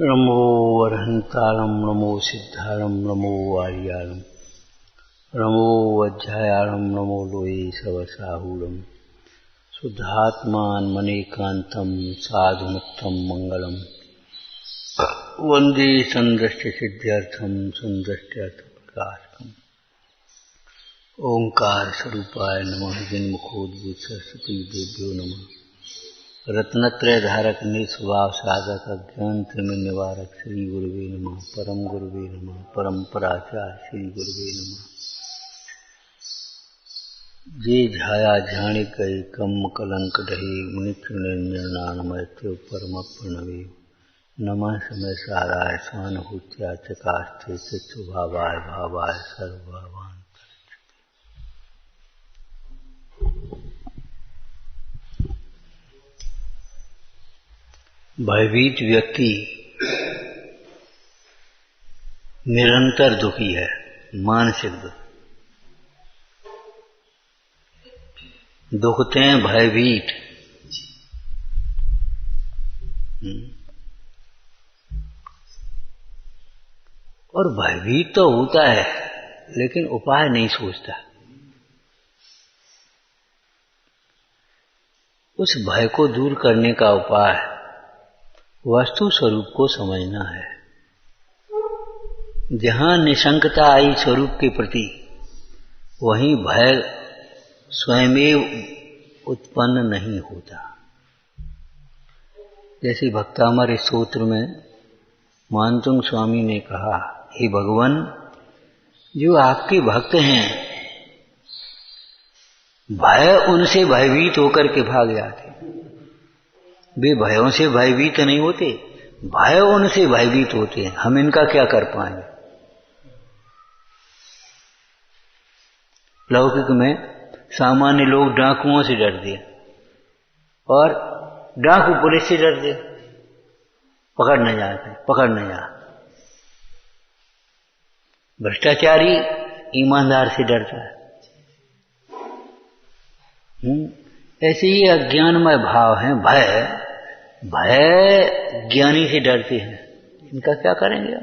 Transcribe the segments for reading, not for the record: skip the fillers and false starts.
नमो अर्हन्तारं नमो सिद्धारं नमो आर्यारं नमो वज्रायारं नमो लोये सवसाहूरं शुद्धात्मान मनेकान्तं साधुमुक्तं मंगलम वंदे संदृष्टि सिद्ध्यर्थं संदृष्ट्यर्थ प्रकाशकम् ओंकार स्वरूपाय नमः जिन्मुखोद्भूत सरस्वती देव्यो नमः रत्नत्रय धारक निस्वभाव साधक अज्ञान त्रिमिर निवारक श्री गुरुवे नमः परम गुरुवे नमः परम्पराचार्य श्री गुरुवे नमः जे झाया झाणी कई कम कलंक ढहे मृत्यु निर्णय परम प्रणवे नमः समय साराय स्वानुभूत्या चकास्ते चित्स्वभावाय भावाय सर्वभावान भयभीत व्यक्ति निरंतर दुखी है, मानसिक दुखते हैं भयभीत। और भयभीत तो होता है लेकिन उपाय नहीं सोचता। उस भय को दूर करने का उपाय वस्तु स्वरूप को समझना है। जहां निशंकता आई स्वरूप के प्रति वहीं भय स्वयमेव उत्पन्न नहीं होता। जैसे भक्तामर स्तोत्र में मानतुंग स्वामी ने कहा, हे भगवान, जो आपके भक्त हैं भय उनसे भयभीत होकर के भाग जाते। वे भयों से भयभीत नहीं होते, भय उनसे भयभीत होते हैं। हम इनका क्या कर पाएंगे। लौकिक में सामान्य लोग डाकुओं से डरते हैं और डाकू पुलिस से डरते, पकड़ने जा। भ्रष्टाचारी ईमानदार से डरता है। ऐसे ही अज्ञानमय भाव है। भय ज्ञानी से डरते हैं। इनका क्या करेंगे।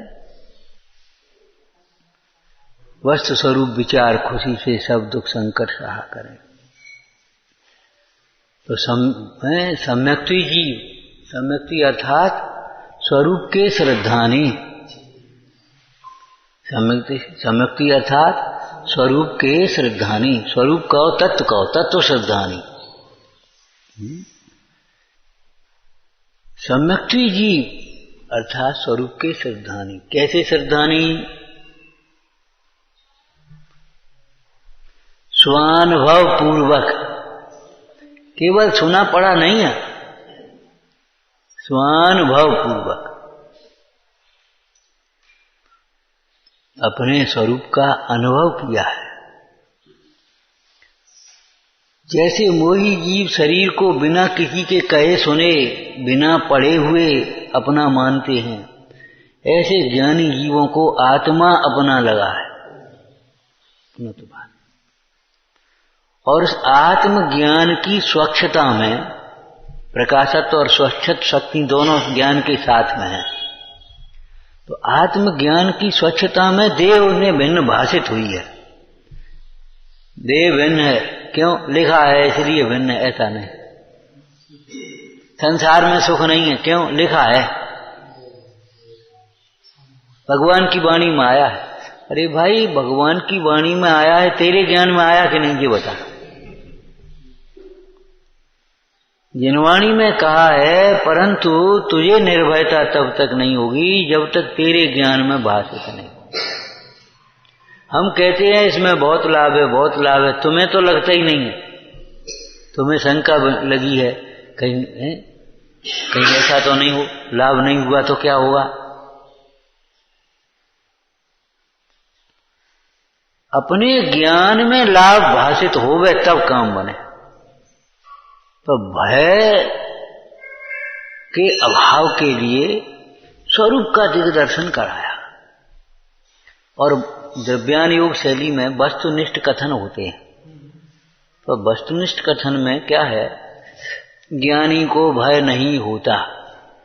वस्तु स्वरूप विचार खुशी से सब दुख संकट सहा करें। तो सम्यक्ति जीव, सम्यक्ति अर्थात स्वरूप के श्रद्धानी। सम्यक्ति अर्थात स्वरूप के श्रद्धानी। स्वरूप कहो, तत्व कहो, तत्व श्रद्धानी। सम्यक्ति जीव अर्थात स्वरूप के श्रद्धानी। कैसे श्रद्धानी। स्वानुभव पूर्वक, केवल सुना पड़ा नहीं है, स्वानुभव पूर्वक अपने स्वरूप का अनुभव किया है। जैसे मोही जीव शरीर को बिना किसी के कहे सुने, बिना पढ़े हुए अपना मानते हैं, ऐसे ज्ञानी जीवों को आत्मा अपना लगा है। और उस आत्मज्ञान की स्वच्छता में प्रकाशत्व और स्वच्छत शक्ति दोनों ज्ञान के साथ में है। तो आत्मज्ञान की स्वच्छता में देह उन्हें भिन्न भाषित हुई है। देह भिन्न है, क्यों लिखा है इसलिए भिन्न है, ऐसा नहीं। संसार में सुख नहीं है, क्यों लिखा है। भगवान की वाणी में आया है। अरे भाई, भगवान की वाणी में आया है, तेरे ज्ञान में आया कि नहीं ये बता। जिनवाणी में कहा है, परंतु तुझे निर्भयता तब तक नहीं होगी जब तक तेरे ज्ञान में भाषित नहीं। हम कहते हैं इसमें बहुत लाभ है, बहुत लाभ है, तुम्हें तो लगता ही नहीं है। तुम्हें शंका लगी है कहीं ऐसा तो नहीं हो, लाभ नहीं हुआ तो क्या होगा। अपने ज्ञान में लाभ भाषित होवे तब काम बने। तो भय के अभाव के लिए स्वरूप का दिग्दर्शन कराया। और द्रव्यान योग शैली में वस्तुनिष्ठ कथन होते हैं। तो वस्तुनिष्ठ कथन में क्या है, ज्ञानी को भय नहीं होता,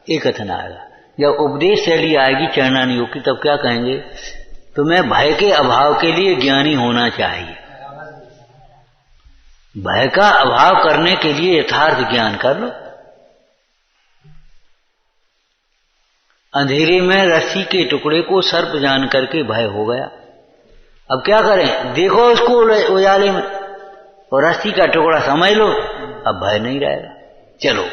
ये कथन आएगा। जब उपदेश शैली आएगी चरणानी योग की, तब क्या कहेंगे? तुम्हें भय के अभाव के लिए ज्ञानी होना चाहिए। भय का अभाव करने के लिए यथार्थ ज्ञान कर लो। अंधेरे में रस्सी के टुकड़े को सर्प जान करके भय हो गया। अब क्या करें? देखो उसको उजाले में और रस्सी का टुकड़ा समझ लो, अब भय नहीं रहेगा। चलो,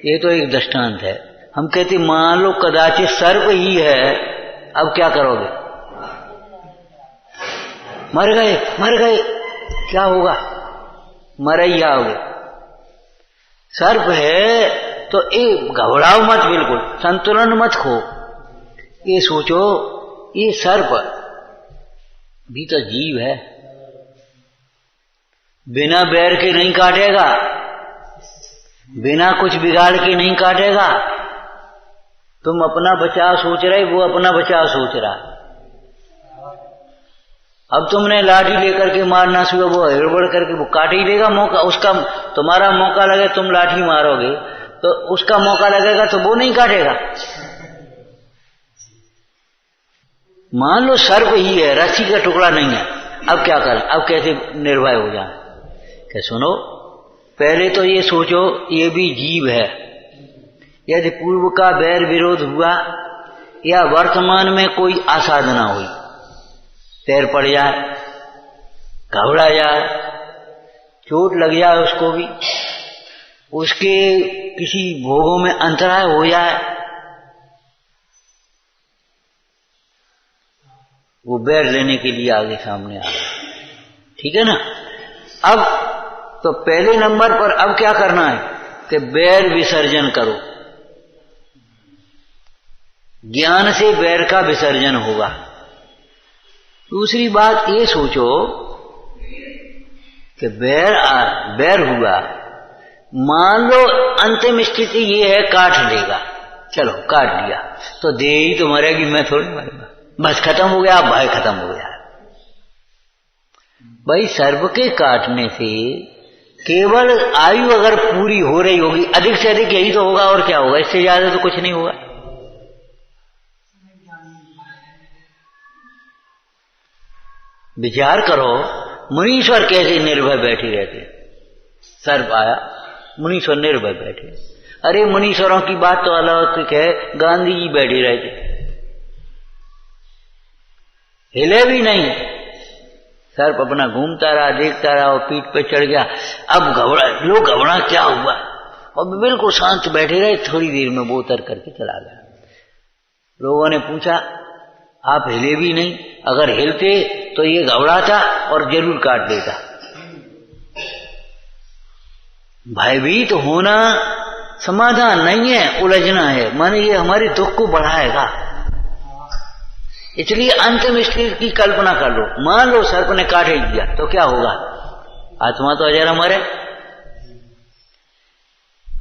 ये तो एक दृष्टांत है। हम कहते मान लो कदाचित सर्प ही है, अब क्या करोगे? मर गए, क्या होगा? मर ही जाओगे। सर्प है तो घबराओ मत, बिल्कुल संतुलन मत खो। ये सोचो, ये सर्प भी तो जीव है, बिना बैर के नहीं काटेगा, बिना कुछ बिगाड़ के नहीं काटेगा। तुम अपना बचाव सोच रहे, वो अपना बचाव सोच रहा। अब तुमने लाठी लेकर के मारना शुरू, वो हड़बड़ करके वो काट ही लेगा। मौका उसका, तुम्हारा मौका लगे तुम लाठी मारोगे तो उसका मौका लगेगा तो वो नहीं काटेगा। मान लो सर्प ही है, रस्सी का टुकड़ा नहीं है, अब क्या कर? अब कैसे निर्भय हो जाए? क्या सुनो, पहले तो ये सोचो ये भी जीव है। यदि पूर्व का बैर विरोध हुआ या वर्तमान में कोई असाधना हुई, पैर पड़ जाए, घबरा जाए, चोट लग जाए उसको भी, उसके किसी भोगों में अंतराय हो जाए, वो बैर लेने के लिए आगे सामने आ गया। ठीक है ना? अब तो पहले नंबर पर अब क्या करना है कि बैर विसर्जन करो। ज्ञान से बैर का विसर्जन होगा। दूसरी बात ये सोचो कि बैर हुआ, मान लो अंतिम स्थिति ये है काट लेगा, चलो काट लिया तो दे ही तो मरेगी, मैं थोड़ी मरूंगा, बस खत्म हो गया, भय खत्म हो गया। भाई सर्प के काटने से केवल आयु अगर पूरी हो रही होगी, अधिक से अधिक यही तो होगा, और क्या होगा? इससे ज्यादा तो कुछ नहीं होगा। विचार करो, मुनीश्वर कैसे निर्भय बैठे रहते। सर्प आया, मुनीश्वर निर्भय बैठे। अरे मुनीश्वरों की बात तो अलग है, गांधी जी बैठे रहते, हिले भी नहीं। सर्प अपना घूमता रहा, देखता रहा और पीठ पे चढ़ गया। अब घबरा, क्या हुआ? और बिल्कुल शांत बैठे रहे। थोड़ी देर में वो उतर करके चला गया। लोगों ने पूछा, आप हिले भी नहीं, अगर हिलते तो ये घबराता और जरूर काट देता। भयभीत होना समाधान नहीं है, उलझना है, माने ये हमारे दुख को बढ़ाएगा। इसलिए अंतिम स्थिति की कल्पना कर लो। मान लो सर्प ने काट ही दिया तो क्या होगा? आत्मा तो अजर अमर है।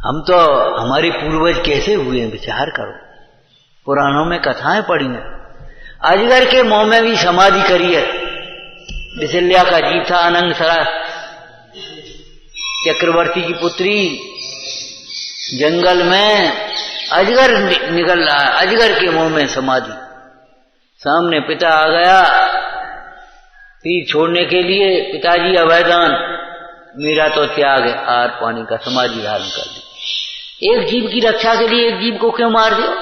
हम तो, हमारे पूर्वज कैसे हुए हैं विचार करो, पुराणों में कथाएं पढ़ी हैं। अजगर के मुंह में भी समाधि करी है। बिसल्या का जीव था, अनंग सरा चक्रवर्ती की पुत्री, जंगल में अजगर निकल रहा है, अजगर के मुंह में समाधि। सामने पिता आ गया तीर छोड़ने के लिए, पिताजी अवैधान, मेरा तो त्याग है, आर पानी का समाधि धारण कर दी। एक जीव की रक्षा के लिए एक जीव को क्यों मार दियो?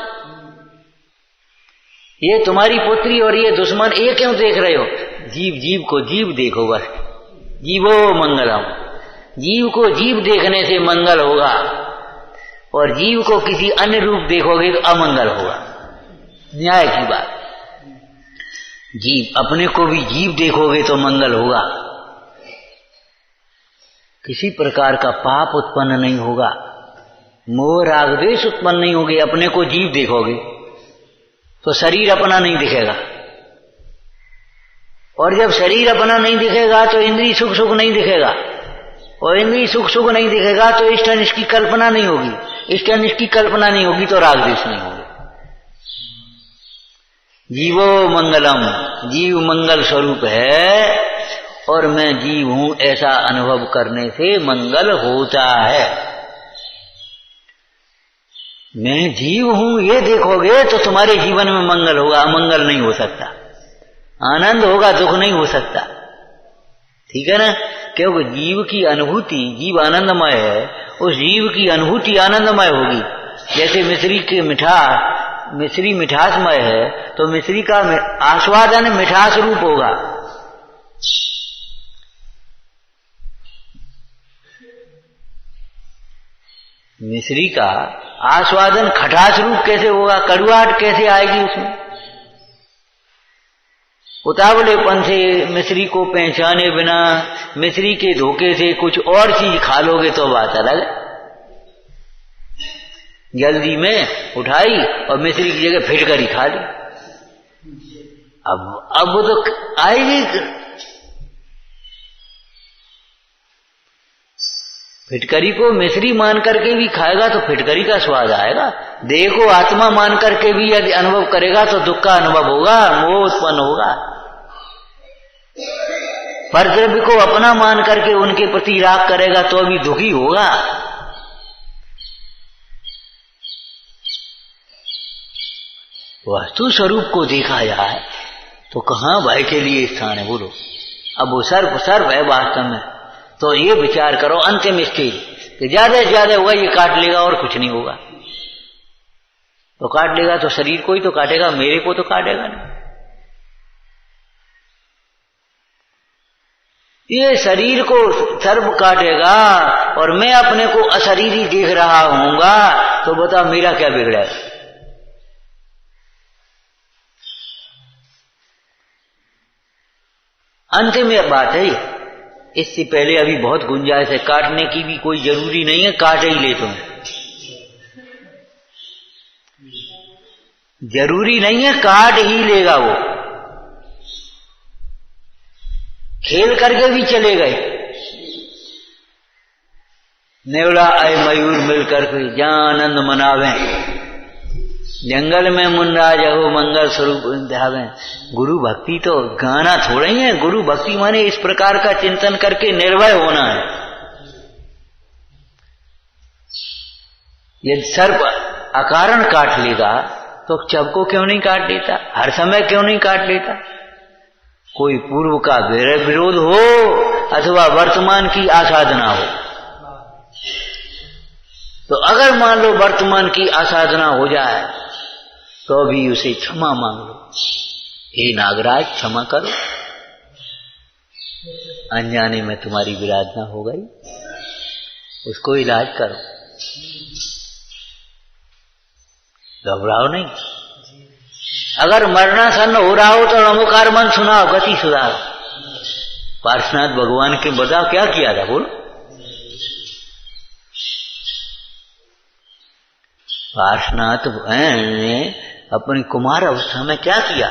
ये तुम्हारी पुत्री और ये दुश्मन, ये क्यों देख रहे हो? जीव को जीव देखो बस। जीवो मंगलम, जीव को जीव देखने से मंगल होगा, और जीव को किसी अन्य रूप देखोगे तो अमंगल होगा। न्याय की बात। जीव, अपने को भी जीव देखोगे तो मंगल होगा। किसी प्रकार का पाप उत्पन्न नहीं होगा, मोह राग द्वेष उत्पन्न नहीं होगी। अपने को जीव देखोगे तो शरीर अपना नहीं दिखेगा, और जब शरीर अपना नहीं दिखेगा तो इंद्रिय सुख नहीं दिखेगा, और इंद्रिय सुख नहीं दिखेगा तो इष्ट अनिष्ट की कल्पना नहीं होगी, इष्ट अनिष्ट की कल्पना नहीं होगी तो राग द्वेष नहीं होगा। जीवो मंगलम, जीव मंगल स्वरूप है, और मैं जीव हूं ऐसा अनुभव करने से मंगल होता है। मैं जीव हूं ये देखोगे तो तुम्हारे जीवन में मंगल होगा, अमंगल नहीं हो सकता। आनंद होगा, दुख नहीं हो सकता। ठीक है ना? क्योंकि जीव की अनुभूति, जीव आनंदमय है, उस जीव की अनुभूति आनंदमय होगी। जैसे मिश्री मिठासमय है तो मिश्री का आस्वादन मिठास रूप होगा। मिश्री का आस्वादन खटास रूप कैसे होगा? कड़ुआहट कैसे आएगी उसमें? उतावलेपन से मिश्री को पहचाने बिना मिश्री के धोखे से कुछ और चीज खा लोगे तो बात अलग है। जल्दी में उठाई और मिश्री की जगह फिटकरी खा ली। अब वो तो आएगी। फिटकरी को मिश्री मान करके भी खाएगा तो फिटकरी का स्वाद आएगा। देह को आत्मा मान करके भी यदि अनुभव करेगा तो दुख का अनुभव होगा, मोह उत्पन्न होगा। परद्रव्य को अपना मान करके उनके प्रति राग करेगा तो भी दुखी होगा। वस्तु स्वरूप को देखा जाए तो कहां भय के लिए स्थान है? बोलो। अब वो सर्व है वास्तव में। तो ये विचार करो अंतिम स्टेज कि ज्यादा से ज्यादा होगा ये काट लेगा और कुछ नहीं होगा। तो काट लेगा तो शरीर को ही तो काटेगा, मेरे को तो काटेगा नहीं। ये शरीर को सर्व काटेगा और मैं अपने को अशरीरी देख रहा हूंगा तो बता मेरा क्या बिगड़ेगा? अंतिम यह बात है। इससे पहले अभी बहुत गुंजाइश है। काटने की भी कोई जरूरी नहीं है, काट ही ले तुम। जरूरी नहीं है, काट ही लेगा वो। खेल करके भी चले गए। नेवला आए मयूर मिलकर के जहां आनंद मनावे, जंगल में मुनराज हो मंगल स्वरूप ध्यावे। गुरु भक्ति तो गाना थोड़ा ही है। गुरु भक्ति माने इस प्रकार का चिंतन करके निर्भय होना है। यदि सर्प अकारण काट लेगा तो सबको क्यों नहीं काट लेता? हर समय क्यों नहीं काट लेता? कोई पूर्व का विरोध हो अथवा वर्तमान की आसाधना हो। तो अगर मान लो वर्तमान की आसाधना हो जाए तो भी उसे क्षमा मांग लो। हे नागराज क्षमा करो, अनजाने में तुम्हारी विराधना हो गई, उसको इलाज करो। घबराओ नहीं। अगर मरणासन हो रहा हो तो नमोकार मन सुनाओ, गति सुधारो। पार्श्वनाथ भगवान के बताओ क्या किया था? बोलो। पार्श्वनाथ ने अपनी कुमार अवस्था में क्या किया?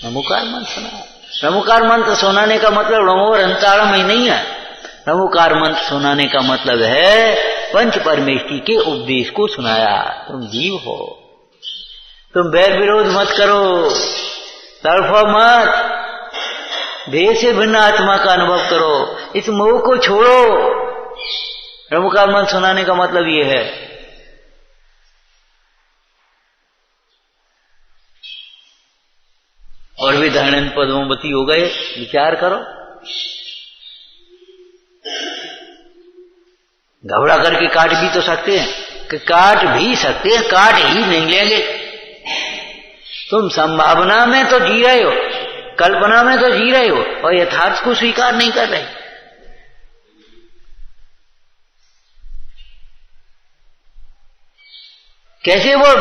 नमोकार मंत्र सुनाया। नमोकार मंत्र सुनाने का मतलब नमो रंतारम ही नहीं है। नमोकार मंत्र सुनाने का मतलब है पंच परमेष्टि के उपदेश को सुनाया। तुम जीव हो, तुम बैर विरोध मत करो, तड़फो मत, देह से भिन्न आत्मा का अनुभव करो, इस मोह को छोड़ो। नमोकार मंत्र सुनाने का मतलब ये है। और भी धरणन पद्मवती हो गए। विचार करो। घबरा करके काट भी तो सकते हैं, कि काट भी सकते हैं, काट ही नहीं लेंगे। तुम संभावना में तो जी रहे हो, कल्पना में तो जी रहे हो और यथार्थ को स्वीकार नहीं कर रहे। कैसे वो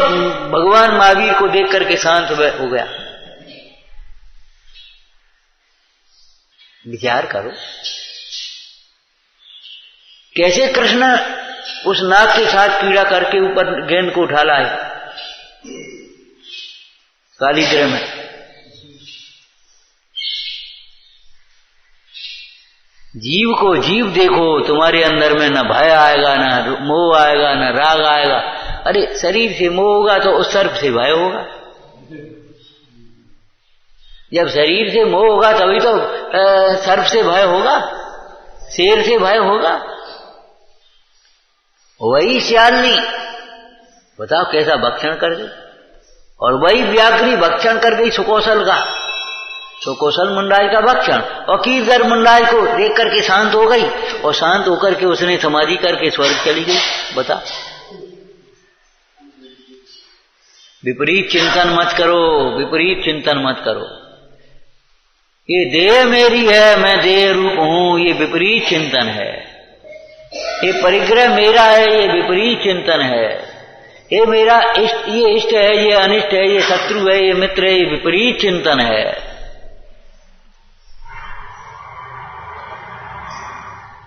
भगवान महावीर को देख करके शांत हो गया? विचार करो। कैसे कृष्ण उस नाग के साथ पीड़ा करके ऊपर गेंद को उठा लाए कालीग्रह में। जीव को जीव देखो, तुम्हारे अंदर में न भय आएगा, न मोह आएगा, न राग आएगा। अरे शरीर से मोह होगा तो उस सर्प से भय होगा। जब शरीर से मोह होगा तभी तो सर्प से भय होगा, शेर से भय होगा। वही सियालनी, बताओ कैसा भक्षण कर गई। और वही व्याघ्री भक्षण कर गई सुकौशल का, सुकौशल मुंडाज का भक्षण, और कीर्गर मुंडाज को देख करके शांत हो गई, और शांत होकर के उसने समाधि करके स्वर्ग चली गई। बता, विपरीत चिंतन मत करो, विपरीत चिंतन मत करो। ये देह मेरी है, मैं देह रूप हूं, ये विपरीत चिंतन है। ये परिग्रह मेरा है, ये विपरीत चिंतन है। ये मेरा इष्ट, ये इष्ट है, ये अनिष्ट है, ये शत्रु है, ये मित्र है, ये विपरीत चिंतन है।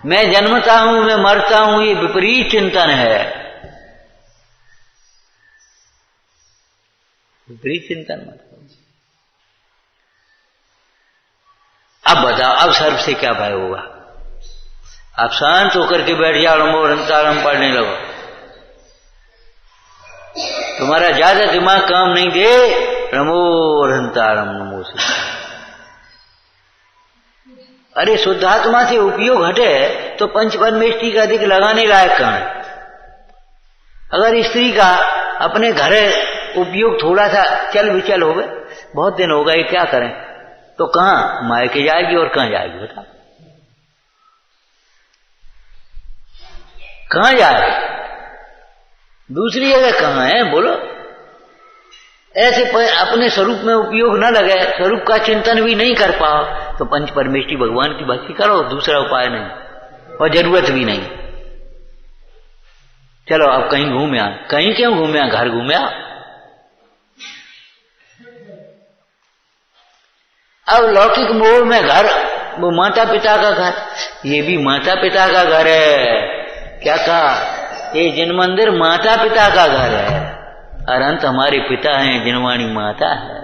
मैं जन्मता हूं, मैं मरता हूं, ये विपरीत चिंतन है। विपरीत चिंतन मत करो। अब बताओ, अब सर्व से क्या भय होगा? आप शांत होकर के बैठ जाओ, नमो रंतारम पढ़ने लगो, तुम्हारा ज्यादा दिमाग काम नहीं दे, नमो रंतारम नमो से। अरे शुद्धात्मा से उपयोग हटे तो पंच परमेष्टि का अधिक लगाने लायक कहां है? अगर स्त्री का अपने घर उपयोग थोड़ा सा चल विचल हो गए, बहुत दिन हो गए, क्या करें, तो कहां मायके जाएगी और कहां जाएगी? बता, कहां जाए? दूसरी जगह कहां है? बोलो। ऐसे अपने स्वरूप में उपयोग न लगे, स्वरूप का चिंतन भी नहीं कर पाओ, तो पंच परमेष्टि भगवान की भक्ति करो, दूसरा उपाय नहीं और जरूरत भी नहीं। चलो अब कहीं घूमे आ। कहीं क्यों घूमे आ? घर घूमे आ। अब लौकिक मोह में घर, वो माता पिता का घर, ये भी माता पिता का घर है। क्या कहा? ये जिन मंदिर माता पिता का घर है, अनंत हमारे पिता हैं, जिनवाणी माता है।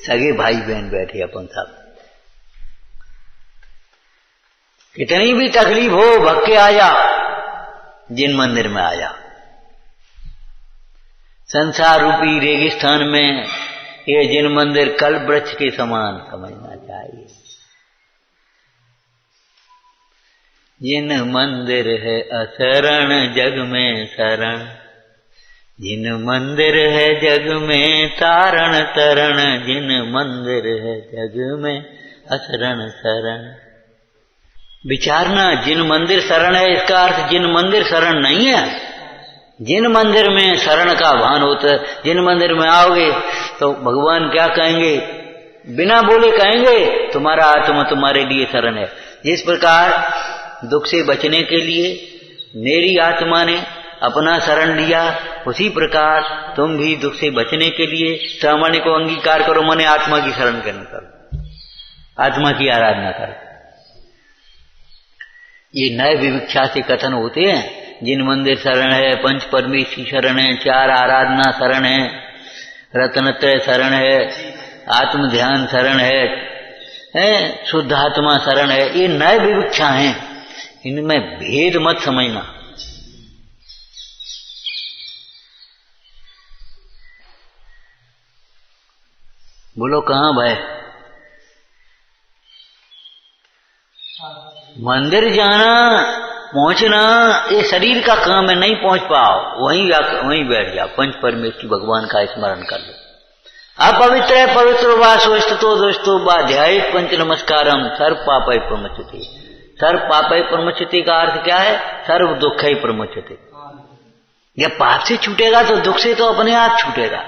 सगे भाई बहन बैठे अपन सब, कितनी भी तकलीफ हो भग के आ जा, जिन मंदिर में आ जा। संसार रूपी रेगिस्तान में ये जिन मंदिर कल वृक्ष के समान समझना चाहिए। जिन मंदिर है अशरण जग में शरण, जिन मंदिर है जग में तारण तरण, जिन मंदिर है जग में अशरण शरण। विचारना, जिन मंदिर शरण है, इसका अर्थ जिन मंदिर शरण नहीं है। जिन मंदिर में शरण का भान होता है, जिन मंदिर में आओगे तो भगवान क्या कहेंगे? बिना बोले कहेंगे, तुम्हारा आत्मा तुम्हारे लिए शरण है। जिस प्रकार दुख से बचने के लिए मेरी आत्मा ने अपना शरण लिया, उसी प्रकार तुम भी दुख से बचने के लिए सामान्य को अंगीकार करो, माने आत्मा की शरण करना करो, आत्मा की आराधना करो। ये नए विविक्षा से कथन होते हैं। जिन मंदिर शरण है, पंच परमेष्टि शरण है, चार आराधना शरण है, रत्नत्रय शरण है, आत्म ध्यान शरण है, शुद्ध आत्मा शरण है। ये नए विविक्षा हैं, इनमें भेद मत समझना। बोलो कहां भाई? मंदिर जाना पहुंचना ये शरीर का काम है, नहीं पहुंच पाओ वहीं बैठ जाओ, पंच परमेष्टि भगवान का स्मरण कर लो। अपवित्र है पवित्र वासो स्थितो दोस्तों बाध्याय पंच नमस्कारम सर्व पापय प्रमुच्यते। सर्व पापय प्रमुच्यते का अर्थ क्या है? सर्व दुख ही प्रमुच्यते। जब पाप से छूटेगा तो दुख से तो अपने आप छूटेगा।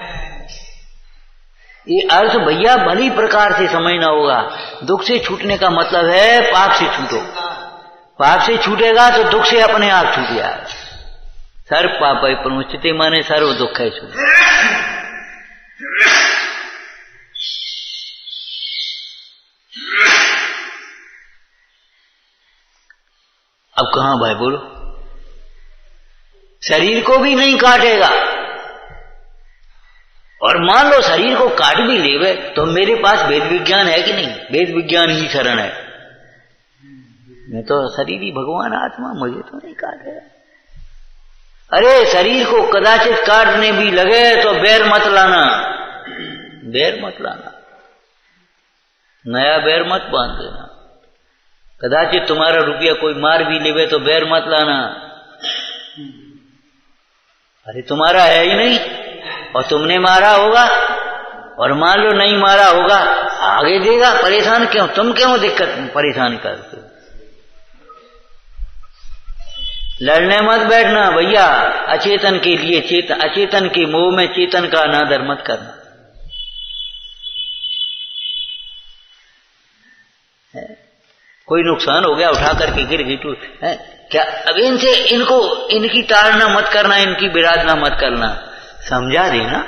ये अर्थ भैया भली प्रकार से समझना होगा। दुख से छूटने का मतलब है पाप से छूटो, पाप से छूटेगा तो दुख से अपने आप छूट जाएगा। सर्व पापय प्रमुच्यते माने सर्व दुख है छूट। अब कहां भाई बोलो? शरीर को भी नहीं काटेगा, और मान लो शरीर को काट भी लेवे तो मेरे पास वेद विज्ञान है कि नहीं? वेद विज्ञान ही शरण है। मैं तो शरीर ही भगवान आत्मा, मुझे तो नहीं काटेगा। अरे शरीर को कदाचित काटने भी लगे तो बैर मत लाना, बैर मत लाना, नया बैर मत बांध देना। कदाचित तुम्हारा रुपया कोई मार भी लेवे तो बैर मत लाना। अरे तुम्हारा है ही नहीं और तुमने मारा होगा, और मान लो नहीं मारा होगा, आगे देगा, परेशान क्यों? तुम क्यों दिक्कत परेशान करते हो? लड़ने मत बैठना भैया, अचेतन के लिए चेतन, अचेतन के मोह में चेतन का अनादर मत करना। कोई नुकसान हो गया, उठा करके गिर गई तू है क्या? अब इनसे इनको इनकी ताड़ना मत करना, इनकी विराधना मत करना, समझा देना,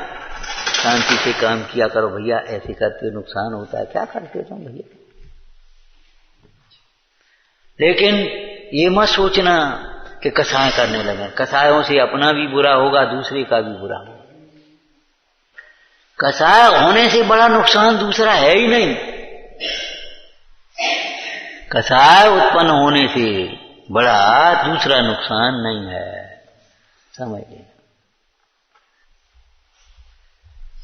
शांति से काम किया करो भैया, ऐसे करके नुकसान होता है, क्या करते तुम भैया? लेकिन ये मत सोचना कि कसाय करने लगे, कसायों से अपना भी बुरा होगा, दूसरे का भी बुरा होगा। कसाय होने से बड़ा नुकसान दूसरा है ही नहीं। कसाय उत्पन्न होने से बड़ा दूसरा नुकसान नहीं है, समझ लेना।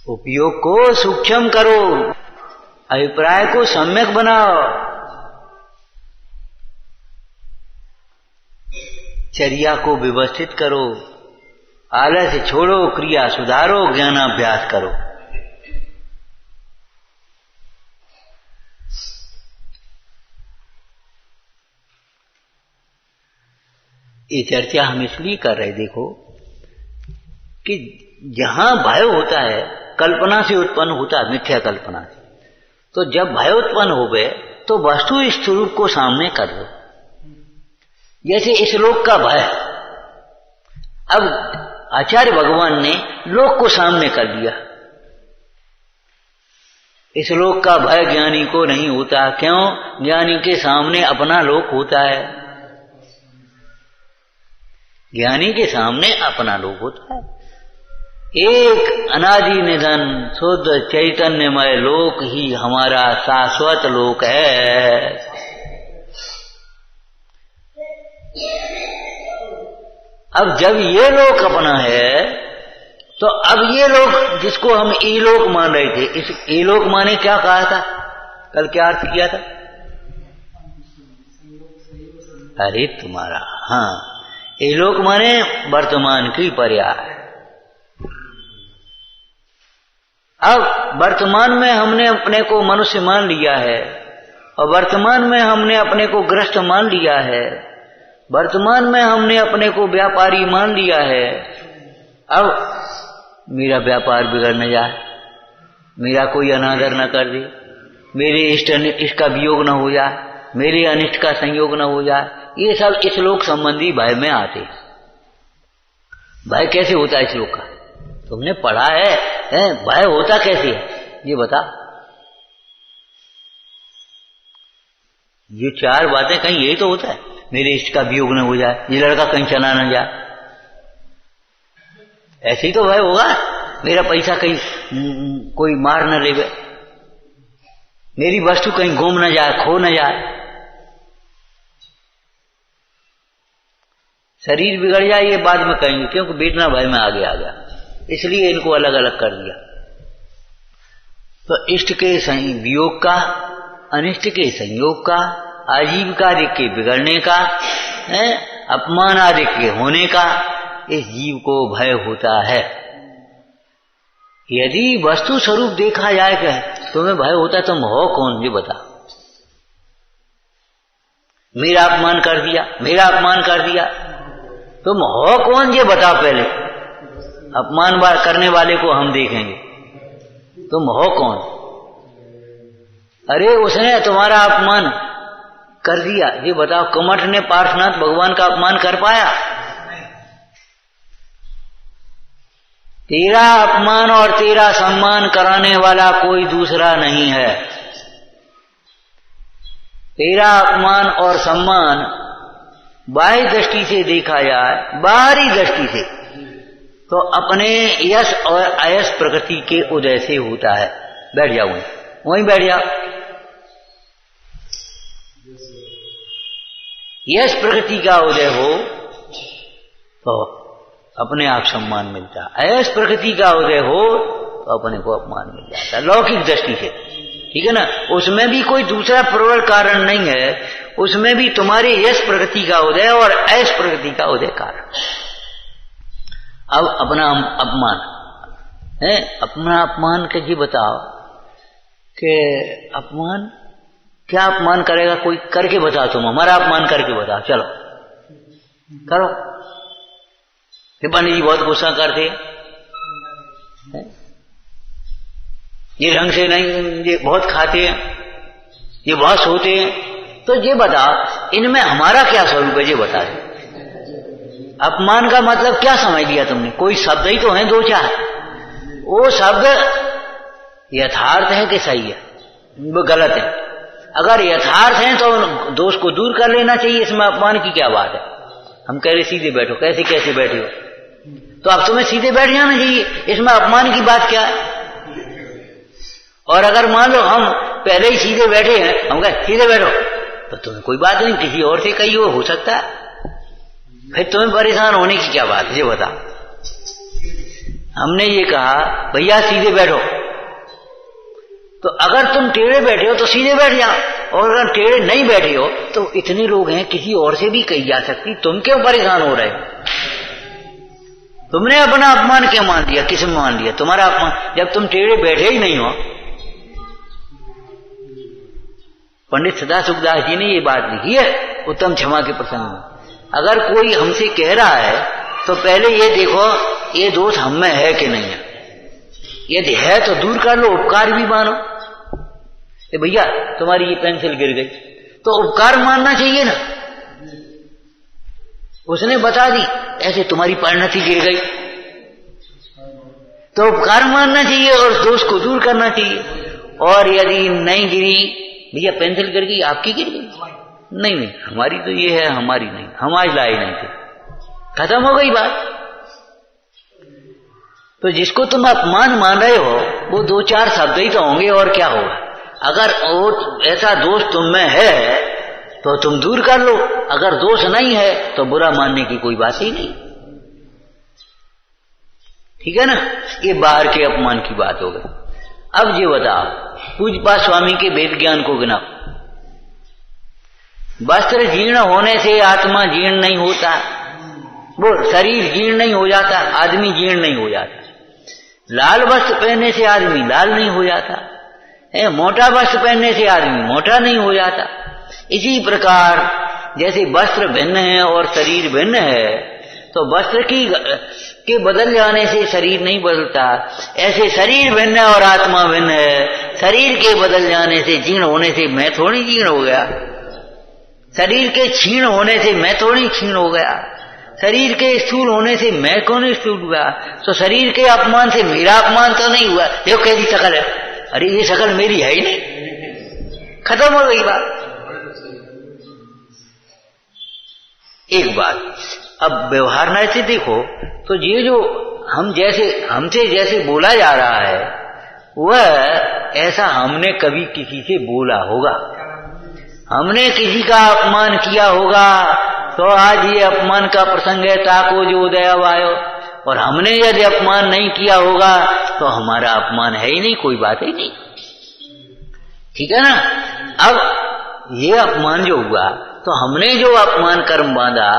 उपयोग को सूक्ष्म करो, अभिप्राय को सम्यक बनाओ, चर्या को व्यवस्थित करो, आलस्य छोड़ो, क्रिया सुधारो, ज्ञानाभ्यास करो। ये चर्चा हम इसलिए कर रहे, देखो कि जहां भय होता है कल्पना से उत्पन्न होता है, मिथ्या कल्पना से। तो जब भय उत्पन्न हो गए तो वस्तु स्वरूप को सामने कर दो। जैसे इस लोक का भय, अब आचार्य भगवान ने लोक को सामने कर दिया। इस लोक का भय ज्ञानी को नहीं होता, क्यों? ज्ञानी के सामने अपना लोक होता है, ज्ञानी के सामने अपना लोक होता है। एक अनादि निधन शुद्ध चैतन्यमय लोक ही हमारा शाश्वत लोक है। अब जब ये लोक अपना है तो अब ये लोक जिसको हम ईलोक मान रहे थे, इस ईलोक माने क्या कहा था कल, क्या अर्थ किया था? अरे तुम्हारा, हाँ, ईलोक माने वर्तमान की पर्याय। अब वर्तमान में हमने अपने को मनुष्य मान लिया है, और वर्तमान में हमने अपने को गृहस्थ मान लिया है, वर्तमान में हमने अपने को व्यापारी मान लिया है। अब मेरा व्यापार बिगड़ न जाए, मेरा कोई अनादर न कर दे, मेरे इष्ट का वियोग न हो जाए, मेरे अनिष्ट का संयोग न हो जाए, ये सब इस लोक संबंधी भय में आते। भय कैसे होता है इस लोक का? तुमने पढ़ा है, भय होता कैसे है ये बता। ये चार बातें कहीं यही तो होता है, मेरे इष्ट का वियोग न हो जाए, ये लड़का कहीं चला न जाए, ऐसे ही तो भय होगा। मेरा पैसा कहीं कोई मार न ले, मेरी वस्तु कहीं गुम न जाए, खो न जाए, शरीर बिगड़ जाए, ये बाद में कहेंगे, क्योंकि बेटना भय में आगे आ गया, इसलिए इनको अलग अलग कर दिया। तो इष्ट के वियोग का, अनिष्ट के संयोग का, आजीविका के बिगड़ने का, अपमान आदि के होने का, इस जीव को भय होता है। यदि वस्तु स्वरूप देखा जाए कि तुम्हें भय होता है, तुम हो कौन ये बता। मेरा अपमान कर दिया, मेरा अपमान कर दिया, तुम हो कौन ये बता पहले। अपमान करने वाले को हम देखेंगे, तुम हो कौन। अरे उसने तुम्हारा अपमान कर दिया, ये बताओ, कमठ ने पार्श्वनाथ भगवान का अपमान कर पाया? तेरा अपमान और तेरा सम्मान कराने वाला कोई दूसरा नहीं है। तेरा अपमान और सम्मान बाह्य दृष्टि से देखा जाए, बाहरी दृष्टि से, तो अपने यश और अयश प्रकृति के उदय से होता है। बैठ जाओ, वहीं बैठ जाओ। यश प्रकृति का उदय हो तो अपने आप सम्मान मिलता, अयश प्रकृति का उदय हो तो अपने को अपमान मिल जाता, लौकिक दृष्टि से, ठीक है ना। उसमें भी कोई दूसरा प्रबल कारण नहीं है, उसमें भी तुम्हारे यश प्रकृति का उदय और अयश प्रकृति का उदय कारण। अब अपना अपमान है, अपना अपमान के जी बताओ कि अपमान क्या अपमान करेगा कोई? करके बताओ, तुम हमारा अपमान करके बताओ, चलो करो। फिर पंडित जी बहुत गुस्सा करते हैं, ये ढंग से नहीं, ये बहुत खाते हैं, ये बहुत सोते हैं, तो ये बताओ इनमें हमारा क्या स्वरूप है, ये बता दे। अपमान का मतलब क्या समझ लिया तुमने? कोई शब्द ही तो है दो चार, वो शब्द यथार्थ है कि सही है, वो गलत है। अगर यथार्थ है तो दोष को दूर कर लेना चाहिए, इसमें अपमान की क्या बात है? हम कह रहे सीधे बैठो, कैसे कैसे बैठे हो, तो अब तुम्हें सीधे बैठ जाना चाहिए, इसमें अपमान की बात क्या है? और अगर मान लो हम पहले ही सीधे बैठे हैं, हम कहें सीधे बैठो, तो तुम्हें कोई बात नहीं, किसी और से कही हो सकता है, फिर तुम्हें परेशान होने की क्या बात है, ये बता। हमने ये कहा भैया सीधे बैठो, तो अगर तुम टेढ़े बैठे हो तो सीधे बैठ जाओ, और अगर टेढ़े नहीं बैठे हो तो इतने लोग हैं, किसी और से भी कही जा सकती, तुम क्यों परेशान हो रहे हो? तुमने अपना अपमान क्या मान लिया? किसमें मान लिया तुम्हारा अपमान, जब तुम टेढ़े बैठे ही नहीं हो? पंडित सदा सुखदास जी ने ये बात लिखी है उत्तम क्षमा के प्रसंग में। अगर कोई हमसे कह रहा है तो पहले ये देखो ये दोष हम में है कि नहीं है, यदि है तो दूर कर लो, उपकार भी मानो। भैया तुम्हारी ये पेंसिल गिर गई, तो उपकार मानना चाहिए ना, उसने बता दी ऐसे तुम्हारी परिणति गिर गई, तो उपकार मानना चाहिए और दोष को दूर करना चाहिए। और यदि नहीं गिरी, भैया पेंसिल गिर गई, आपकी गिर गई, नहीं हमारी तो ये है, हमारी नहीं, हम आज लाए नहीं थे, खत्म हो गई बात। तो जिसको तुम अपमान मान रहे हो वो दो चार शब्द ही तो होंगे, और क्या होगा? अगर ऐसा दोष तुम में है तो तुम दूर कर लो, अगर दोष नहीं है तो बुरा मानने की कोई बात ही नहीं, ठीक है ना? ये बाहर के अपमान की बात हो गई। अब ये बताओ पूज्यपाद स्वामी के वेद ज्ञान को गिनाओ। वस्त्र जीर्ण होने से आत्मा जीर्ण नहीं होता, वो शरीर जीर्ण नहीं हो जाता, आदमी जीर्ण नहीं हो जाता। लाल वस्त्र पहनने से आदमी लाल नहीं हो जाता, मोटा वस्त्र पहनने से आदमी मोटा नहीं हो जाता। इसी प्रकार जैसे वस्त्र भिन्न है और शरीर भिन्न है, तो वस्त्र के बदल जाने से शरीर नहीं बदलता, ऐसे शरीर भिन्न है और आत्मा भिन्न है। शरीर के बदल जाने से, जीर्ण होने से मैं थोड़ी जीर्ण हो गया, शरीर के क्षीण होने से मैं थोड़ी क्षीण हो गया, शरीर के स्थूल होने से मैं कौन स्थूल हुआ? तो शरीर के अपमान से मेरा अपमान तो नहीं हुआ। देखो कैसी शकल है, अरे ये शकल मेरी है ही नहीं, खत्म हो गई बात। एक बात, अब व्यवहार में से देखो तो ये जो हमसे जैसे बोला जा रहा है वह ऐसा हमने कभी किसी से बोला होगा? हमने किसी का अपमान किया होगा तो आज ये अपमान का प्रसंग है, ताको जो उदय आयो। और हमने यदि अपमान नहीं किया होगा तो हमारा अपमान है ही नहीं, कोई बात ही नहीं, ठीक है ना? अब ये अपमान जो हुआ तो हमने जो अपमान कर्म बांधा,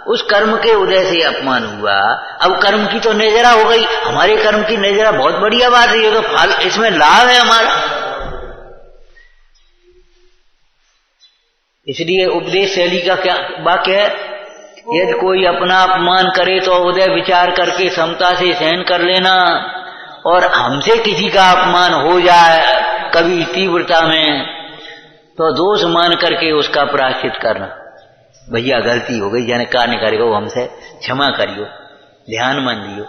उस कर्म के उदय से अपमान हुआ। अब कर्म की तो नजरा हो गई, हमारे कर्म की नजरा बहुत बढ़िया बात है, ये तो फल, इसमें लाभ है हमारा। इसलिए उपदेश शैली का क्या वाक्य है, यदि कोई अपना अपमान करे तो उदय विचार करके समता से सहन कर लेना, और हमसे किसी का अपमान हो जाए कभी तीव्रता में तो दोष मान करके उसका प्रायश्चित करना। भैया गलती हो गई, जाने कार्य करेगो, हमसे क्षमा करियो, ध्यान मान दियो,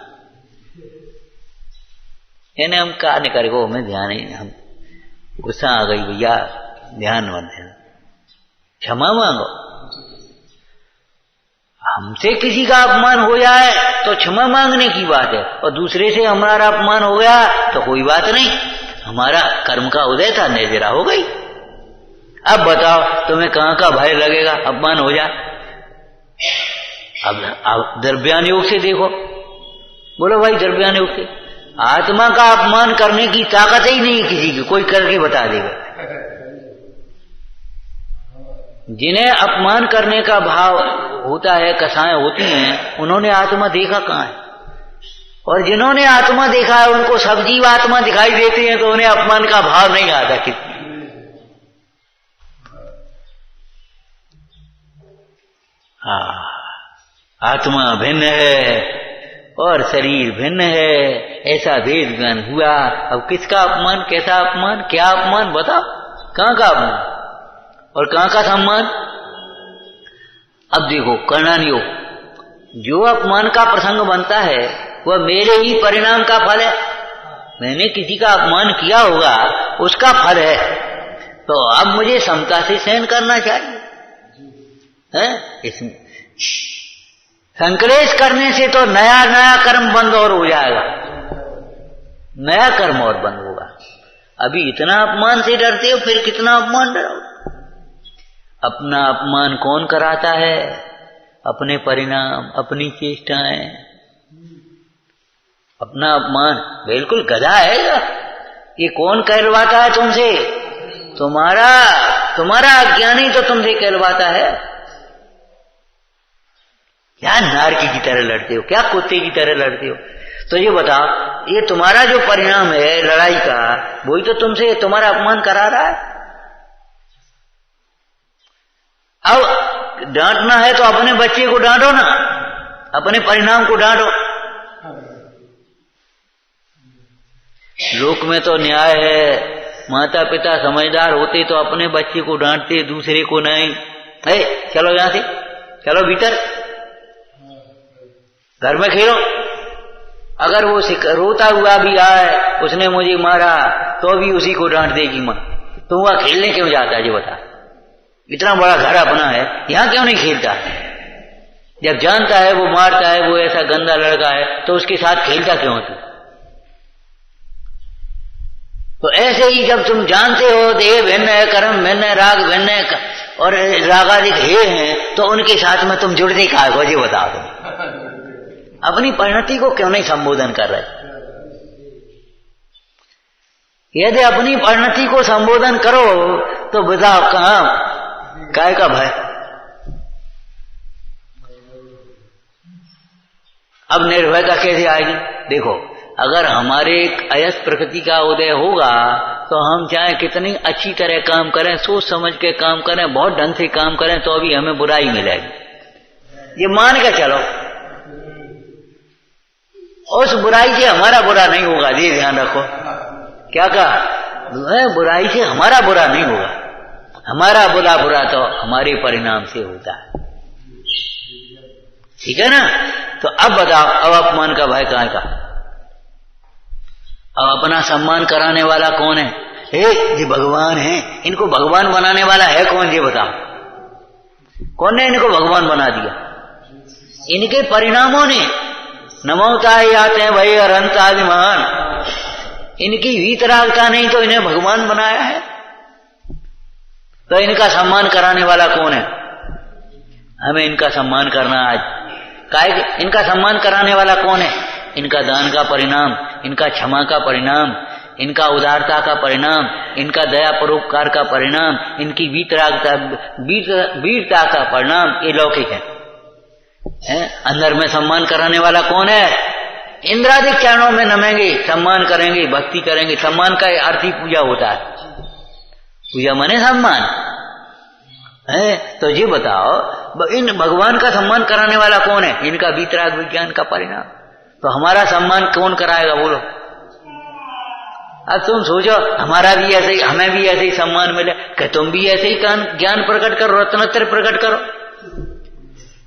यानी हम कार्य करेगो, हमें ध्यान ही, हम गुस्सा आ गई भैया ध्यान मत देना, क्षमा मांगो। हमसे किसी का अपमान हो जाए तो क्षमा मांगने की बात है, और दूसरे से हमारा अपमान हो गया तो कोई बात नहीं, हमारा कर्म का उदय था, निर्जरा हो गई। अब बताओ तुम्हें कहां का भय लगेगा अपमान हो जाए? अब द्रव्यान योग से देखो, बोलो भाई द्रव्यान योग से आत्मा का अपमान करने की ताकत ही नहीं किसी की, कोई करके बता देगा। जिन्हें अपमान करने का भाव होता है, कसाएं होती हैं, उन्होंने आत्मा देखा कहां है? और जिन्होंने आत्मा देखा है उनको सब जीव आत्मा दिखाई देती है, तो उन्हें अपमान का भाव नहीं आता। कितनी आत्मा भिन्न है और शरीर भिन्न है, ऐसा भेद ज्ञान हुआ। अब किसका अपमान, कैसा अपमान, क्या अपमान बताओ? कहाँ का अपमान और कहाँ का सम्मान? अब देखो कर्णानियो, जो अपमान का प्रसंग बनता है वह मेरे ही परिणाम का फल है। मैंने किसी का अपमान किया होगा, उसका फल है। तो अब मुझे समता से सहन करना चाहिए। इसमें संक्लेश करने से तो नया नया कर्म बंद और हो जाएगा, नया कर्म और बंद होगा। अभी इतना अपमान से डरते हो, फिर कितना अपमान डरोगे? अपना अपमान कौन कराता है? अपने परिणाम, अपनी चेष्टाएं। अपना अपमान बिल्कुल गधा है ये कौन कहलवाता है तुमसे? तुम्हारा अज्ञान ही तो तुमसे कहलवाता है। क्या नारकी की तरह लड़ते हो, क्या कुत्ते की तरह लड़ते हो? तो ये बताओ, ये तुम्हारा जो परिणाम है लड़ाई का, वही तो तुमसे तुम्हारा अपमान करा रहा है। अब डांटना है तो अपने बच्चे को डांटो ना, अपने परिणाम को डांटो। लोक में तो न्याय है, माता पिता समझदार होते तो अपने बच्चे को डांटते, दूसरे को नहीं। चलो यहां से, चलो भीतर, घर में खेलो। अगर वो रोता हुआ भी आए, उसने मुझे मारा, तो भी उसी को डांट देगी मां। तो वह खेलने क्यों जाता है? ये बता, इतना बड़ा घर अपना है, यहां क्यों नहीं खेलता? जब जानता है वो मारता है, वो ऐसा गंदा लड़का है, तो उसके साथ खेलता क्यों तू? तो ऐसे ही जब तुम जानते हो देह भिन्न है, कर्म भिन्न है, राग भिन्न है और रागादिक हे हैं, तो उनके साथ में तुम जुड़ते कहा हो? ये बता दो, अपनी परिणति को क्यों नहीं संबोधन कर रहे? यदि अपनी परिणति को संबोधन करो तो बताओ कहां काय का भय? अब निर्भयता कैसे आएगी? देखो, अगर हमारे अयस प्रकृति का उदय होगा तो हम चाहे कितनी अच्छी तरह काम करें, सोच समझ के काम करें, बहुत ढंग से काम करें, तो अभी हमें बुराई मिलेगी। ये मान के चलो, उस बुराई से हमारा बुरा नहीं होगा। ये ध्यान रखो। क्या कहा? बुराई से हमारा बुरा नहीं होगा। हमारा बुरा तो हमारे परिणाम से होता है। ठीक है ना? तो अब बताओ, अब अपमान का भय कहां का? अब अपना सम्मान कराने वाला कौन है? ये भगवान है। इनको भगवान बनाने वाला है कौन? ये बताओ, कौन ने इनको भगवान बना दिया? इनके परिणामों ने। नमोता ही आते हैं भाई अरंताभिमान। इनकी वीतरागता नहीं तो इन्हें भगवान बनाया है। तो इनका सम्मान कराने वाला कौन है? हमें इनका सम्मान करना आज। इनका सम्मान कराने वाला कौन है? इनका दान का परिणाम, इनका क्षमा का परिणाम, इनका उदारता का परिणाम, इनका दया परोपकार का परिणाम, इनकी वीरता का परिणाम, ये लौकिक है। अंदर में सम्मान कराने वाला कौन है? इंद्रादिक चरणों में नमेंगे, सम्मान करेंगे, भक्ति करेंगे। सम्मान का अर्थ ही पूजा होता है। पूजा माने सम्मान है। तो ये बताओ, इन भगवान का सम्मान कराने वाला कौन है? इनका वीतराग विज्ञान का परिणाम। तो हमारा सम्मान कौन कराएगा? बोलो। अब तुम सोचो, हमारा भी ऐसे ही, हमें भी ऐसे ही सम्मान मिले, कि तुम भी ऐसे ही ज्ञान प्रकट करो, रत्नत्रय प्रकट करो।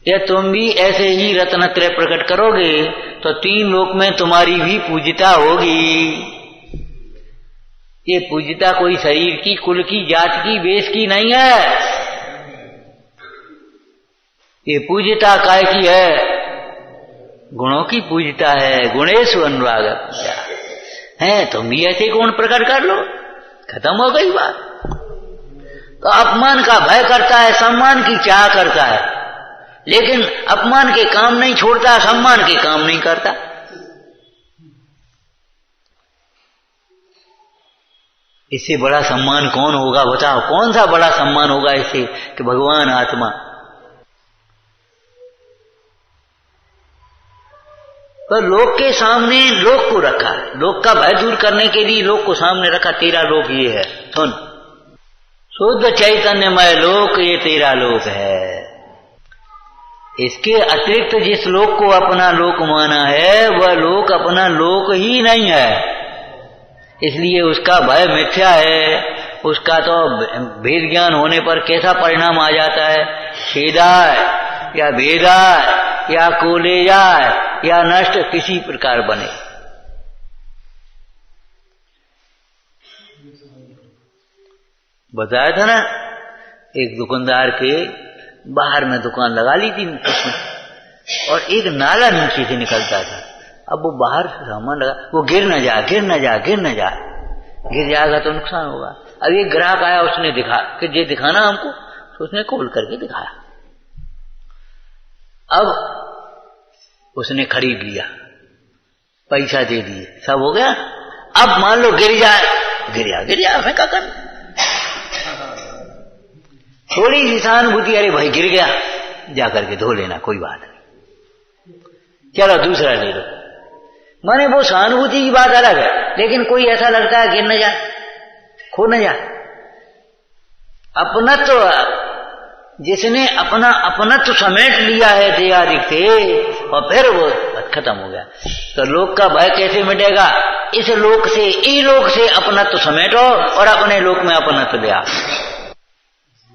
या तुम भी ऐसे ही रत्नत्रय प्रकट करोगे तो 3 लोक में तुम्हारी भी पूज्यता होगी। ये पूज्यता कोई शरीर की, कुल की, जात की, वेश की नहीं है। ये पूज्यता काय की है? गुणों की पूज्यता है। गुणेषु अनुराग है। तुम भी ऐसे गुण प्रकट कर लो, खत्म हो गई बात। तो अपमान का भय करता है, सम्मान की चाह करता है, लेकिन अपमान के काम नहीं छोड़ता, सम्मान के काम नहीं करता। इससे बड़ा सम्मान कौन होगा? बताओ, कौन सा बड़ा सम्मान होगा इससे कि भगवान आत्मा। तो लोक के सामने लोक को रखा, लोक का भय दूर करने के लिए लोक को सामने रखा। तेरा लोक ये है, सुन, शुद्ध चैतन्यमय लोक ये तेरा लोक है। इसके अतिरिक्त जिस लोक को अपना लोक माना है वह लोक अपना लोक ही नहीं है, इसलिए उसका भय मिथ्या है। उसका तो भेद ज्ञान होने पर कैसा परिणाम आ जाता है, छेदाय या भेदाय या कोले जाए या नष्ट किसी प्रकार बने। बताया था ना, एक दुकानदार के बाहर में दुकान लगा ली थी उसने, और एक नाला नीचे से निकलता था। अब वो बाहर सामान लगा, वो गिर न जा, गिर न जा, गिर न जा, गिर जाएगा तो नुकसान होगा। अब एक ग्राहक आया, उसने दिखा कि ये दिखाना हमको, तो उसने खोल करके दिखाया। अब उसने खरीद लिया, पैसा दे दिए, सब हो गया। अब मान लो गिर जाए, गिर जाए, हमें क्या करना। थोड़ी सी सहानुभूति, अरे भाई गिर गया, जाकर के धो लेना, कोई बात नहीं, चलो दूसरा ले लो। माने वो सहानुभूति की बात अलग है, लेकिन कोई ऐसा लगता है गिर न जाए, खो न जाए। अपनत्व, जिसने अपना अपनत्व समेट लिया है देहादिक से, और फिर वो खत्म हो गया। तो लोक का भय कैसे मिटेगा? इस लोक से, ई लोक से अपनत्व समेटो और अपने लोक में अपनत्व ले आओ।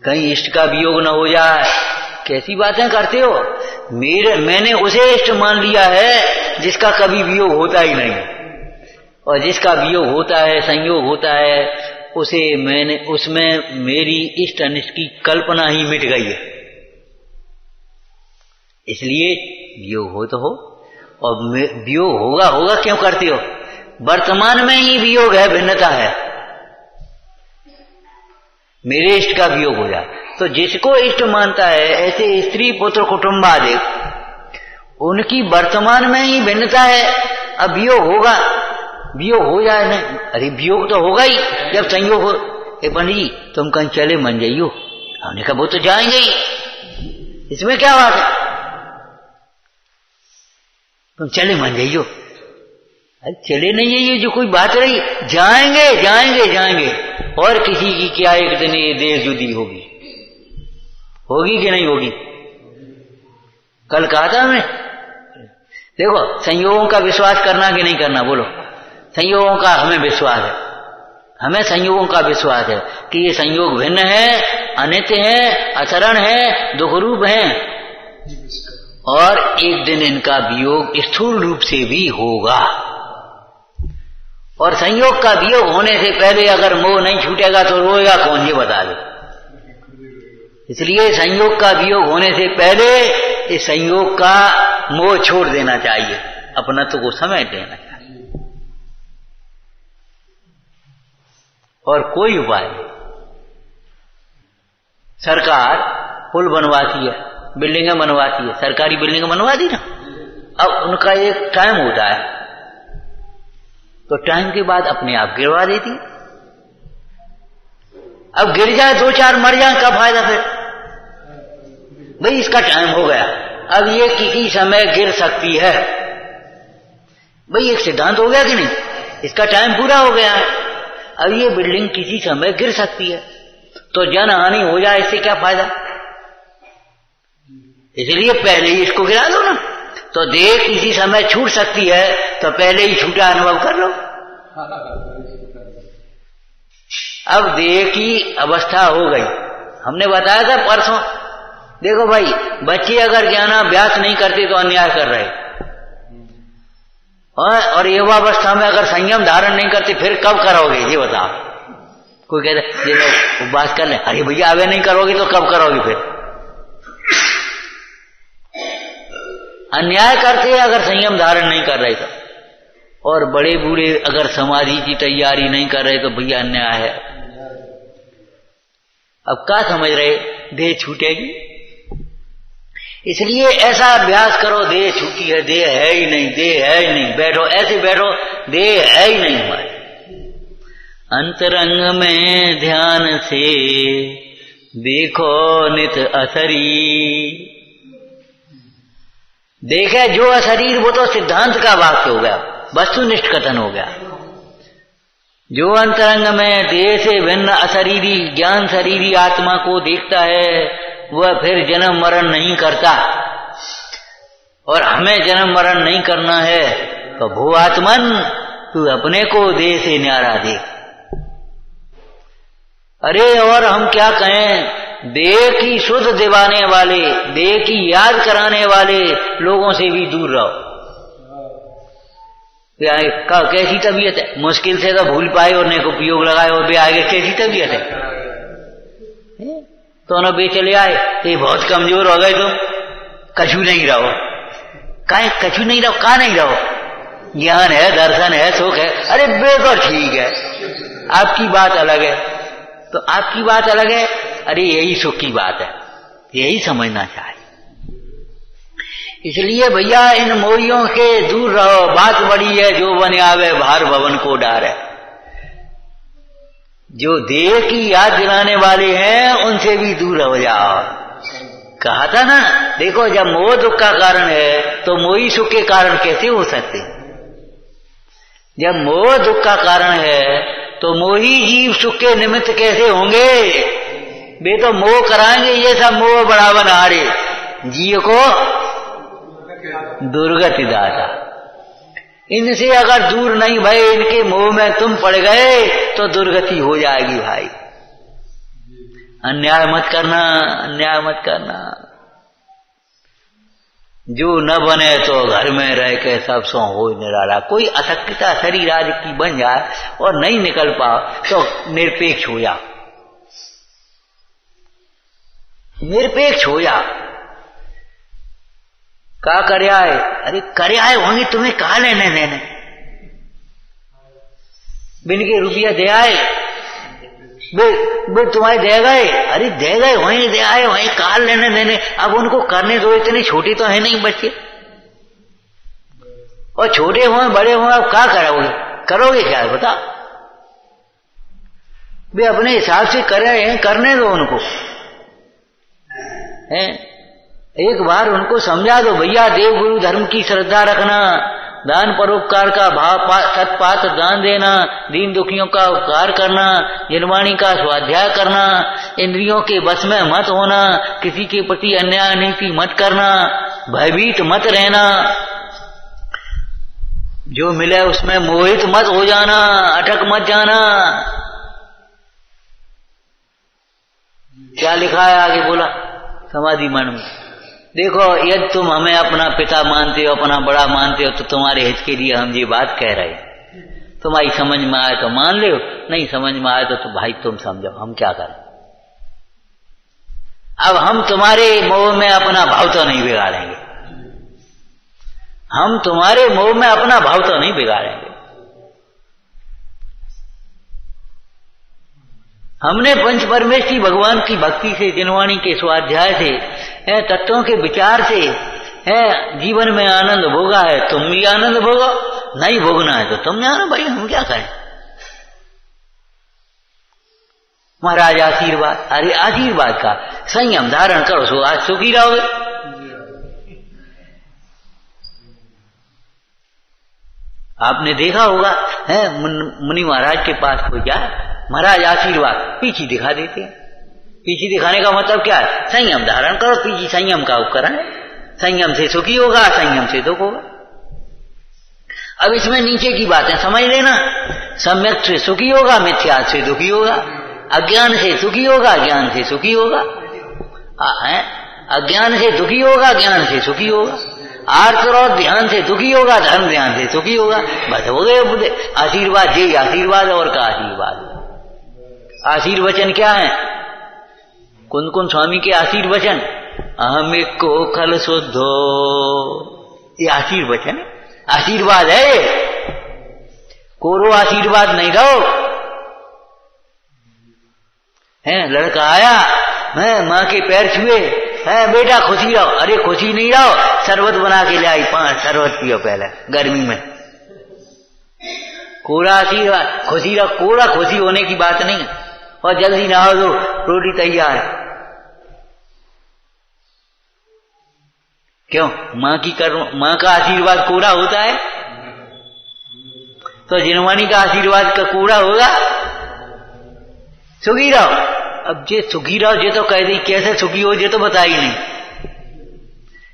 कहीं इष्ट का वियोग न हो जाए। कैसी बातें करते हो? मैंने उसे इष्ट मान लिया है जिसका कभी वियोग होता ही नहीं, और जिसका वियोग होता है, संयोग होता है, उसमें मेरी इष्ट अनिष्ट की कल्पना ही मिट गई है। इसलिए वियोग हो तो हो, और वियोग होगा क्यों करते हो? वर्तमान में ही वियोग है, भिन्नता है। मेरे इष्ट का वियोग हो जाए तो जिसको इष्ट मानता है, ऐसे स्त्री पुत्र कुटुंबादिक, उनकी वर्तमान में ही भिन्नता है। अब वियोग होगा, वियोग हो जाए नहीं, अरे वियोग तो होगा ही जब संयोग हो। ए पंडित जी तुम कहीं चले मन जाइयो, हमने कहा वो तो जाएंगे ही, इसमें क्या बात है, तुम चले मन जाइयो। अरे चले नहीं जाइए जो कोई बात रही, जाएंगे जाएंगे जाएंगे। और किसी की क्या एक दिन ये देश जुदी होगी, होगी कि नहीं होगी? कल कहा था हमने, देखो संयोगों का विश्वास करना कि नहीं करना, बोलो। संयोगों का हमें विश्वास है, हमें संयोगों का विश्वास है कि ये संयोग भिन्न है, अनित्य है, अचरण है, दुख रूप है, और एक दिन इनका वियोग स्थूल रूप से भी होगा। और संयोग का वियोग होने से पहले अगर मोह नहीं छूटेगा तो रोएगा कौन, ये बता दो। इसलिए संयोग का वियोग होने से पहले इस संयोग का मोह छोड़ देना चाहिए, अपनत्व को समेट देना चाहिए, और कोई उपाय नहीं। सरकार पुल बनवाती है, बिल्डिंगें बनवाती है, सरकारी बिल्डिंगें बनवा दी ना। अब उनका एक टाइम होता है, तो टाइम के बाद अपने आप गिरवा देती। अब गिर जाए, दो चार मर जाए, क्या फायदा फिर? भाई इसका टाइम हो गया, अब ये किसी समय गिर सकती है। भाई एक सिद्धांत हो गया कि नहीं, इसका टाइम पूरा हो गया है, अब ये बिल्डिंग किसी समय गिर सकती है, तो जनहानि हो जाए, इससे क्या फायदा? इसलिए पहले ही इसको गिरा दो ना। तो देह किसी समय छूट सकती है, तो पहले ही छूटा अनुभव कर लो। अब देह की अवस्था हो गई, हमने बताया था परसों, देखो भाई बच्चे अगर ज्ञानाभ्यास नहीं करते तो अन्याय कर रहे, और युवावस्था में अगर संयम धारण नहीं करते फिर कब करोगे, ये बताओ। कोई कहता ये लोग उपवास कर ले, अरे भैया अवे नहीं करोगे तो कब करोगे फिर? अन्याय करते हैं अगर संयम धारण नहीं कर रहे तो, और बड़े बूढ़े अगर समाधि की तैयारी नहीं कर रहे तो भैया अन्याय है। अब क्या समझ रहे, देह छूटेगी, इसलिए ऐसा अभ्यास करो, देह छूटी है, देह है ही नहीं, देह है ही नहीं, बैठो ऐसे बैठो, देह है ही नहीं हमारे। अंतरंग में ध्यान से देखो नित असरी, देखे जो अशरीर वो तो सिद्धांत का वाक्य हो गया, वस्तुनिष्ठ कथन हो गया। जो अंतरंग में देह से भिन्न अशरीरी ज्ञान शरीरी आत्मा को देखता है वह फिर जन्म मरण नहीं करता, और हमें जन्म मरण नहीं करना है तो भू आत्मन तू अपने को देह से न्यारा देख। अरे और हम क्या कहें, देह की शुद्ध दिवाने वाले, देह की याद कराने वाले लोगों से भी दूर रहो। कैसी तबीयत है, मुश्किल से तो भूल पाए और ने को उपयोग लगाए और भी आगे कैसी तबीयत है, तो न बे चले आए तो ये बहुत कमजोर हो गए, तुम कछु नहीं रहो। काहे कछु नहीं रहो, कहा नहीं रहो, ज्ञान है, दर्शन है, सुख है। अरे बे तो ठीक है, आपकी बात अलग है, तो आपकी बात अलग है। अरे यही सुख की बात है, यही समझना चाहिए। इसलिए भैया इन मोहियों के दूर रहो। बात बड़ी है, जो बने आवे भार भवन को डारे। जो देह की याद दिलाने वाले हैं उनसे भी दूर हो जाओ। कहा था ना, देखो जब मोह दुख का कारण है तो मोही सुख के कारण कैसे हो सकते। जब मोह दुख का कारण है तो मोही जीव सुख के निमित्त कैसे होंगे। वे तो मोह कराएंगे, ये सब मोह बढ़ावन हारे जीव को दुर्गति दाता। इनसे अगर दूर नहीं भय, इनके मोह में तुम पड़ गए तो दुर्गति हो जाएगी भाई। अन्याय मत करना, अन्याय मत करना। जो न बने तो घर में रह के सब सो हो निराला। कोई अशक्यता शरीर आदि की बन जाए और नहीं निकल पाओ तो निरपेक्ष हो जाओ, निरपेक्ष हो जाओ। क्या करे आए, अरे करे आए होंगे, तुम्हें कहा लेने देने। बिन के रुपया दे आए, बे तुम्हारे दे गए, अरे दे गए वहीं दे आए, वहीं कहा लेने देने। अब उनको करने दो, इतने छोटे तो है नहीं बच्चे, और छोटे हों बड़े हों, अब क्या करोगे, करोगे क्या बता। वे अपने हिसाब से करे हैं, करने दो उनको हैं। एक बार उनको समझा दो, भैया देव गुरु धर्म की श्रद्धा रखना, दान परोपकार का भाव, सत्पात्र दान देना, दीन दुखियों का उपकार करना, जनवाणी का स्वाध्याय करना, इंद्रियों के बस में मत होना, किसी के प्रति अन्याय नीति मत करना, भयभीत मत रहना, जो मिले उसमें मोहित मत हो जाना, अटक मत जाना। क्या लिखा है आगे बोला समाधि मन में, देखो यदि तुम हमें अपना पिता मानते हो, अपना बड़ा मानते हो, तो तुम्हारे हित के लिए हम ये बात कह रहे हैं। तुम्हारी समझ में आए तो मान लो, नहीं समझ में आए तो भाई तुम समझो, हम क्या करें। अब हम तुम्हारे मोह में अपना भाव तो नहीं बिगाड़ेंगे, हम तुम्हारे मोह में अपना भाव तो नहीं बिगाड़ेंगे। हमने पंच परमेश्वरी भगवान की भक्ति से, जिनवाणी के स्वाध्याय से, तत्वों के विचार से है जीवन में आनंद भोगा है। तुम भी आनंद भोगो, नहीं भोगना है तो तुम जानो भाई, हम क्या करें। महाराज आशीर्वाद, अरे आशीर्वाद का संयम धारण करो, सो आज सुखी रहोगे। आपने देखा होगा है, मुनि महाराज के पास कोई जाए, महाराज आशीर्वाद, पीछे दिखा देते हैं। पीछे दिखाने का मतलब क्या है, संयम धारण करो, पीछे संयम का उपकरण है। संयम से सुखी होगा, संयम से दुख होगा। अब इसमें नीचे की बातें समझ लेना, सम्यक से सुखी होगा, मिथ्या से दुखी होगा, अज्ञान से सुखी होगा, ज्ञान से सुखी होगा, अज्ञान से दुखी होगा, ज्ञान से सुखी होगा, आर्थ और ध्यान से दुखी होगा, धर्म ध्यान से सुखी होगा। बस हो गए बुद्धे। आशीर्वाद जी आशीर्वाद, और का आशीर्वाद। आशीर्वचन क्या है, कुंद कुंद स्वामी के आशीर्वचन, अहम एक को खल शुद्धो, ये आशीर्वचन, आशीर्वाद है। कोरो आशीर्वाद नहीं दो है। लड़का आया, मैं माँ के पैर छुए, है बेटा खुशी रहो, अरे खुशी नहीं रहो, शरबत बना के ले आई, 5 शरबत पियो पहले गर्मी में। कोरा आशीर्वाद, खुशी रहो, कोरा खुशी होने की बात नहीं। और जल्दी नहा दो, रोटी तैयार। क्यों? माँ का आशीर्वाद कोरा होता है, तो जिनवानी का आशीर्वाद का कोरा होगा। सुखी रहो। अब जे सुखी रहो जे तो कह दी, कैसे सुखी हो जे तो बता ही नहीं।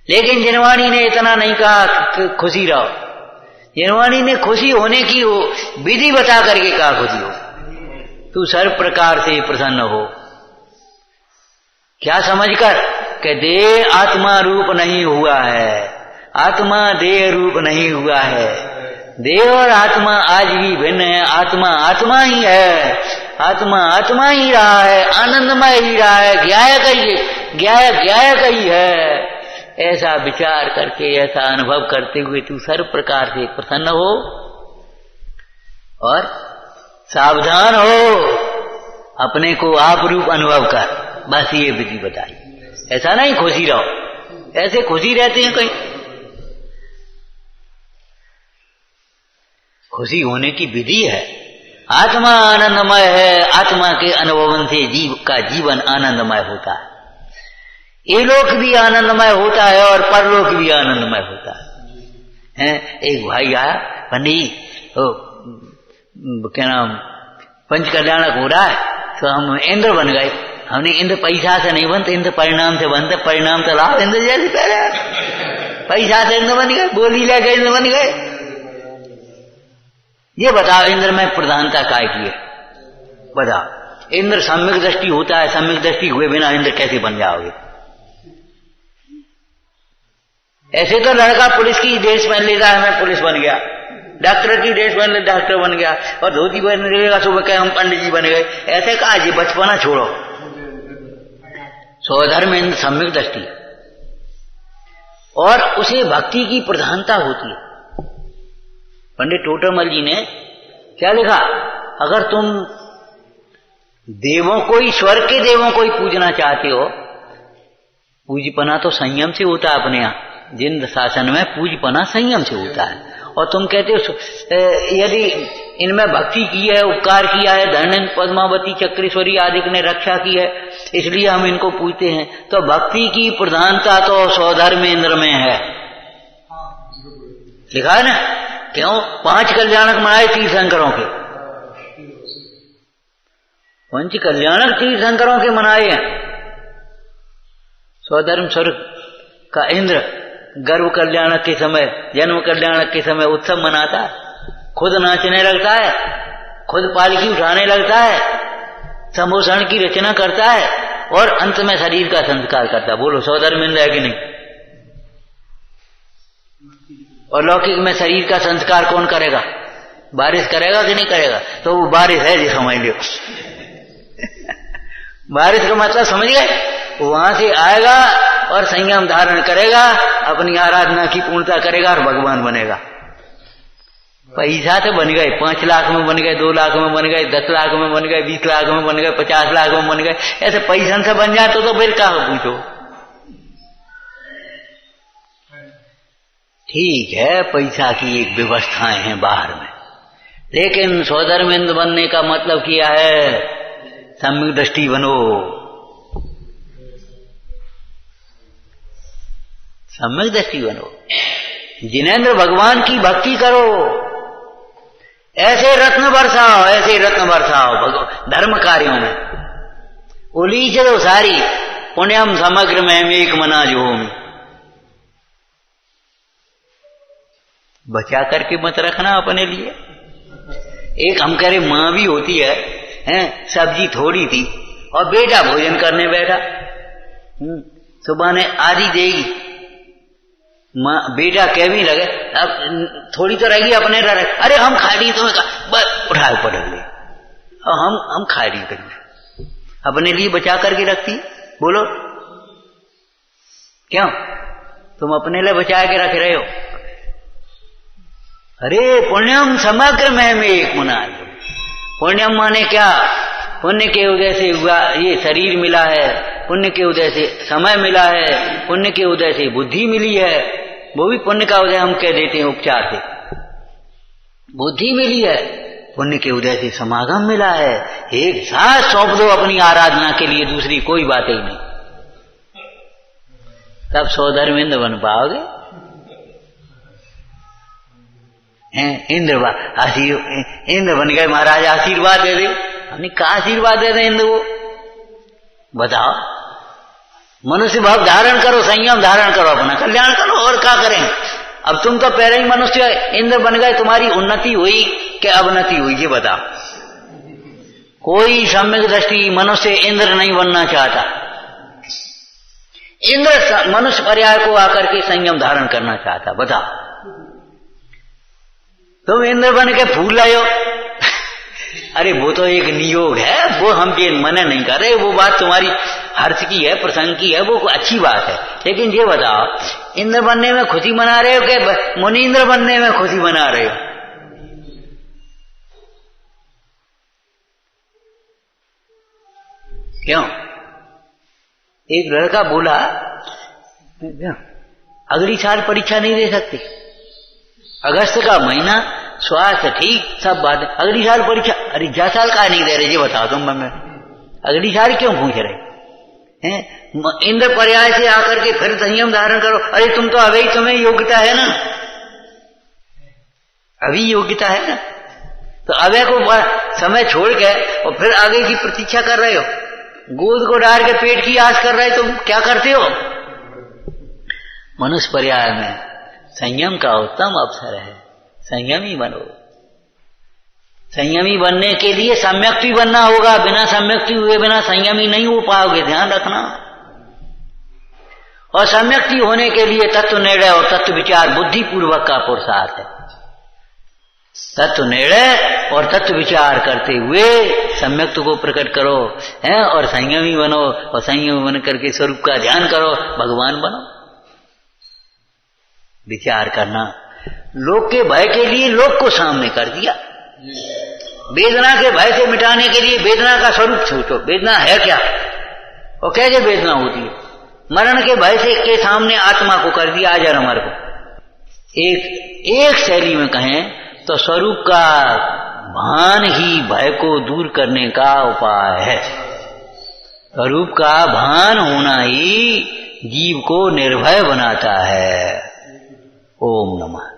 लेकिन जिनवानी ने इतना नहीं कहा कि खुशी रहो। जिनवानी ने खुशी होने की विधि बता करके कहा खुशी हो, तू सर्व प्रकार से प्रसन्न हो। क्या समझकर कि देह आत्मा रूप नहीं हुआ है, आत्मा देह रूप नहीं हुआ है। देह और आत्मा आज भी भिन्न है। आत्मा आत्मा ही है, आत्मा आत्मा ही रहा है, आनंदमय ही रहा है, ज्ञायक ही है। ऐसा विचार करके, ऐसा अनुभव करते हुए तू सर्व प्रकार से प्रसन्न हो और सावधान हो, अपने को आप रूप अनुभव कर। बस ये विधि बताई। ऐसा नहीं खुशी रहो, ऐसे खुशी रहते हैं कहीं। खुशी होने की विधि है। आत्मा आनंदमय है, आत्मा के अनुभवन से जीव का जीवन आनंदमय होता है। ये लोक भी आनंदमय होता है और परलोक भी आनंदमय होता है। एक भाई आया, पंडित क्या नाम पंच कल्याणक हो रहा है, तो हम इंद्र बन गए। हमने इंद्र पैसा से नहीं बनते, इंद्र परिणाम से बनते। परिणाम तो लाभ इंद्र जैसे पहले पैसा से इंद्र बन गए, बोली लेके इंद्र बन गए। ये बताओ इंद्र में प्रधानता काय की है? बताओ। इंद्र सम्यक दृष्टि होता है, सम्यक दृष्टि हुए बिना इंद्र कैसे बन जाओगे? ऐसे तो लड़का पुलिस की ड्रेस पहन लेता है, मैं पुलिस बन गया, डॉक्टर की ड्रेस पहन ले डॉक्टर बन गया, और धोती पहन लेगा सुबह कहे हम पंडित जी बन गए। ऐसे कहा जी बचपना छोड़ो। स्वधर्म इंद्र सम्यक दृष्टि, और उसे भक्ति की प्रधानता होती है। पंडित टोटरमल जी ने क्या लिखा? अगर तुम देवों को ही, स्वर्ग के देवों को ही पूजना चाहते हो, पूजपना तो संयम से होता है अपने यहाँ। जिन शासन में पूजपना संयम से होता है, और तुम कहते हो यदि इनमें भक्ति की है, उपकार किया है, धर्मेंद्र पद्मावती चक्रेश्वरी आदि ने रक्षा की है, इसलिए हम इनको पूजते हैं, तो भक्ति की प्रधानता तो स्वधर्मेंद्र में है। लिखा है ना? क्यों? 5 कल्याणक मनाए तीर्थंकरों के, 5 कल्याणक तीर्थंकरों के मनाए हैं। स्वधर्म स्वर्ग का इंद्र गर्भ कल्याणक के समय, जन्म कल्याणक के समय उत्सव मनाता है, खुद नाचने लगता है, खुद पालकी उठाने लगता है, संभूषण की रचना करता है, और अंत में शरीर का संस्कार करता है। बोलो स्वधर्म इंद्र है कि नहीं? और लौकिक में शरीर का संस्कार कौन करेगा? बारिश करेगा कि नहीं करेगा? तो वो बारिश है जी, समझ लो। बारिश का मतलब समझ गए? वहां से आएगा और संयम धारण करेगा, अपनी आराधना की पूर्णता करेगा और भगवान बनेगा। पैसा से बन गए, 5 लाख में बन गए, 2 लाख में बन गए, 10 लाख में बन गए, 20 लाख में बन गए, 50 लाख में बन गए। ऐसे पैसा से बन जाए तो फिर क्या हो पूछो? ठीक है, पैसा की एक व्यवस्थाएं हैं बाहर में, लेकिन स्वधर्मेंद्र बनने का मतलब क्या है? सम्यक दृष्टि बनो, सम्यक दृष्टि बनो, जिनेंद्र भगवान की भक्ति करो, ऐसे रत्न बरसाओ, ऐसे रत्न बरसाओ धर्म कार्यों में। उलीच दो सारी पुण्यम समग्र में एक मना जो बचा करके मत रखना अपने लिए। एक हम कह रहे माँ भी होती है, सब्जी थोड़ी थी और बेटा भोजन करने बैठा, सुबह ने आधी देगी, माँ बेटा कह भी लगे अब थोड़ी तो रहेगी, अपने रह रहे, अरे हम खा ली, तुम्हें बस उठाए पटक ले, हम खा ली करिए, अपने लिए बचा करके रखती। बोलो क्यों? तुम अपने लिए बचा के रख रहे हो। अरे पुण्यम समग्र में एक मुना। पुण्यम माने क्या? पुण्य के उदय से हुआ ये शरीर मिला है, पुण्य के उदय से समय मिला है, पुण्य के उदय से बुद्धि मिली है, वो भी पुण्य का उदय हम कह देते हैं उपचार से। बुद्धि मिली है, पुण्य के उदय से समागम मिला है। एक साथ सौंप दो अपनी आराधना के लिए, दूसरी कोई बात ही नहीं। तब 100 धर्मेंद्र बन पाओगे। इंद्र बन गए महाराज, आशीर्वाद दे दे। हमने कहा आशीर्वाद दे दे इंद्र को? बताओ, मनुष्य भाव धारण करो, संयम धारण करो, अपना कल्याण करो, और क्या करें। अब तुम तो पहले ही मनुष्य इंद्र बन गए, तुम्हारी उन्नति हुई कि अवनति हुई, ये बताओ। कोई सम्यक दृष्टि मनुष्य इंद्र नहीं बनना चाहता। इंद्र मनुष्य पर्याय को आकर के संयम धारण करना चाहता। बताओ, तुम इंद्र बन के फूल लाए हो। अरे वो तो एक नियोग है, वो हम ये मना नहीं कर रहे, वो बात तुम्हारी हर्ष की है, प्रसंग की है, वो अच्छी बात है। लेकिन ये बताओ, इंद्र बनने में खुशी मना रहे हो कि मुनीन्द्र बनने में खुशी मना रहे हो? क्यों? एक लड़का बोला अगली साल परीक्षा नहीं दे सकते, अगस्त का महीना, स्वास्थ्य ठीक, सब बात, अगली साल परीक्षा। अरे जा साल का नहीं दे रहे, ये बताओ तुम मैं अगली साल क्यों पूछ रहे हैं? इंद्र पर्याय से आकर के फिर संयम धारण करो। अरे तुम तो अभी तुम्हें योग्यता है ना, अभी योग्यता है ना, तो अभी को समय छोड़ के और फिर आगे की प्रतीक्षा कर रहे हो, गोद को डाल के पेट की आस कर रहे हो, तुम क्या करते हो? मनुष्य पर्याय में संयम का उत्तम अवसर है, संयमी बनो। संयमी बनने के लिए सम्यक्ति बनना होगा, बिना सम्यक्ति हुए बिना संयमी नहीं हो पाओगे, ध्यान रखना। और सम्यक्ति होने के लिए तत्व निर्णय और तत्व विचार बुद्धि पूर्वक का पुरुषार्थ है। तत्व निर्णय और तत्व विचार करते हुए सम्यक्त को प्रकट करो, है, और संयमी बनो, और संयमी बन करके स्वरूप का ध्यान करो, भगवान बनो। विचार करना, लोक के भय के लिए लोक को सामने कर दिया, वेदना के भय से मिटाने के लिए वेदना का स्वरूप सोचो, वेदना है क्या और कैसे वेदना होती है। मरण के भय से के सामने आत्मा को कर दिया अजर अमर को। एक शैली में कहें तो स्वरूप का भान ही भय को दूर करने का उपाय है। स्वरूप का भान होना ही जीव को निर्भय बनाता है। ओम नमः।